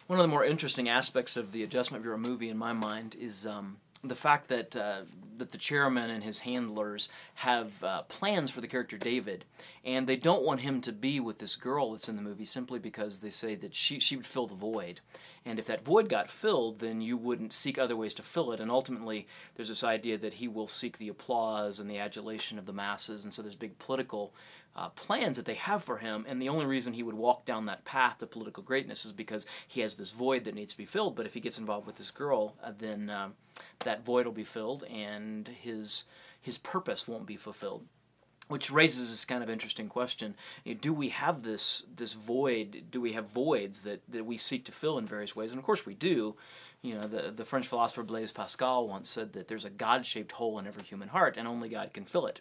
One of the more interesting aspects of the Adjustment Bureau movie, in my mind, is the fact that that the chairman and his handlers have plans for the character David, and they don't want him to be with this girl that's in the movie simply because they say that she would fill the void. And if that void got filled, then you wouldn't seek other ways to fill it. And ultimately, there's this idea that he will seek the applause and the adulation of the masses, and so there's big political plans that they have for him, and the only reason he would walk down that path to political greatness is because he has this void that needs to be filled. But if he gets involved with this girl, then that void will be filled, and his purpose won't be fulfilled. Which raises this kind of interesting question: do we have this void? Do we have voids that we seek to fill in various ways? And of course we do. You know, the French philosopher Blaise Pascal once said that there's a God-shaped hole in every human heart, and only God can fill it.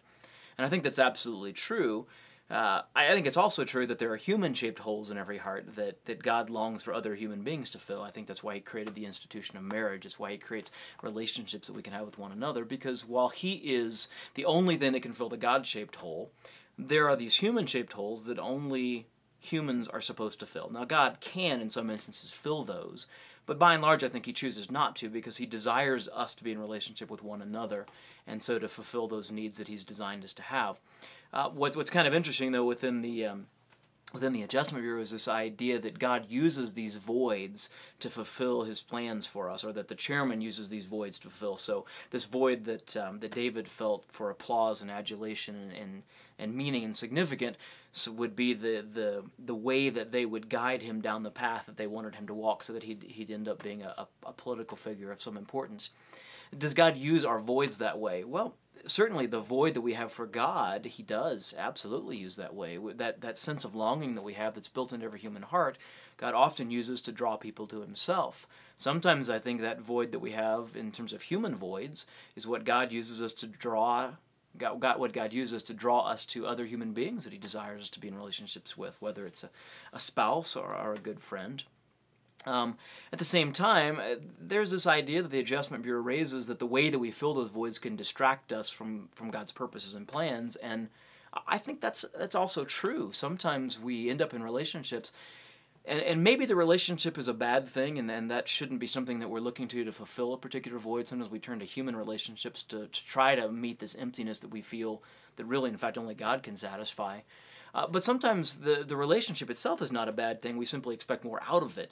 And I think that's absolutely true. I think it's also true that there are human-shaped holes in every heart that God longs for other human beings to fill. I think that's why He created the institution of marriage. It's why He creates relationships that we can have with one another, because while He is the only thing that can fill the God-shaped hole, there are these human-shaped holes that only humans are supposed to fill. Now, God can, in some instances, fill those, but by and large, I think He chooses not to, because He desires us to be in relationship with one another, and so to fulfill those needs that He's designed us to have. What's kind of interesting, though, within the Adjustment Bureau is this idea that God uses these voids to fulfill His plans for us, or that the chairman uses these voids to fulfill. So this void that David felt for applause and adulation and meaning and significance would be the way that they would guide him down the path that they wanted him to walk, so that he'd end up being a political figure of some importance. Does God use our voids that way? Well, certainly the void that we have for God, He does absolutely use that way. That sense of longing that we have that's built into every human heart, God often uses to draw people to Himself. Sometimes I think that void that we have in terms of human voids is what God uses us to draw. What God uses to draw us to other human beings that He desires us to be in relationships with, whether it's a spouse or a good friend. At the same time, there's this idea that the Adjustment Bureau raises that the way that we fill those voids can distract us from God's purposes and plans, and I think that's also true. Sometimes we end up in relationships, and maybe the relationship is a bad thing, and that shouldn't be something that we're looking to fulfill a particular void. Sometimes we turn to human relationships to try to meet this emptiness that we feel that really, in fact, only God can satisfy. But sometimes the relationship itself is not a bad thing. We simply expect more out of it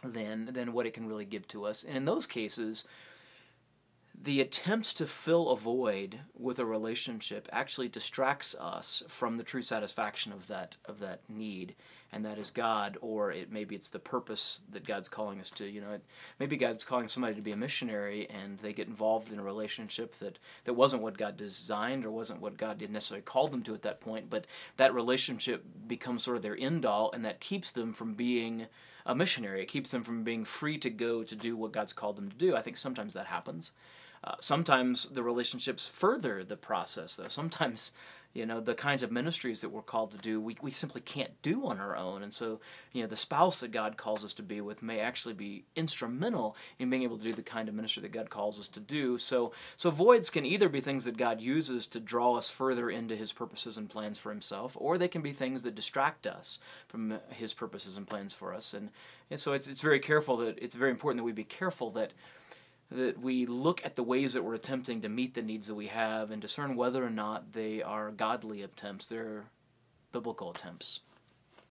than what it can really give to us. And in those cases, the attempt to fill a void with a relationship actually distracts us from the true satisfaction of that need, and that is God, or maybe it's the purpose that God's calling us to. You know, maybe God's calling somebody to be a missionary, and they get involved in a relationship that wasn't what God designed, or wasn't what God didn't necessarily call them to at that point, but that relationship becomes sort of their end-all, and that keeps them from being a missionary. It keeps them from being free to go to do what God's called them to do. I think sometimes that happens. Sometimes the relationships further the process, though. Sometimes, you know, the kinds of ministries that we're called to do, we simply can't do on our own. And so, you know, the spouse that God calls us to be with may actually be instrumental in being able to do the kind of ministry that God calls us to do. So voids can either be things that God uses to draw us further into His purposes and plans for Himself, or they can be things that distract us from His purposes and plans for us. And so it's very important that we be careful that we look at the ways that we're attempting to meet the needs that we have and discern whether or not they are godly attempts, they're biblical attempts.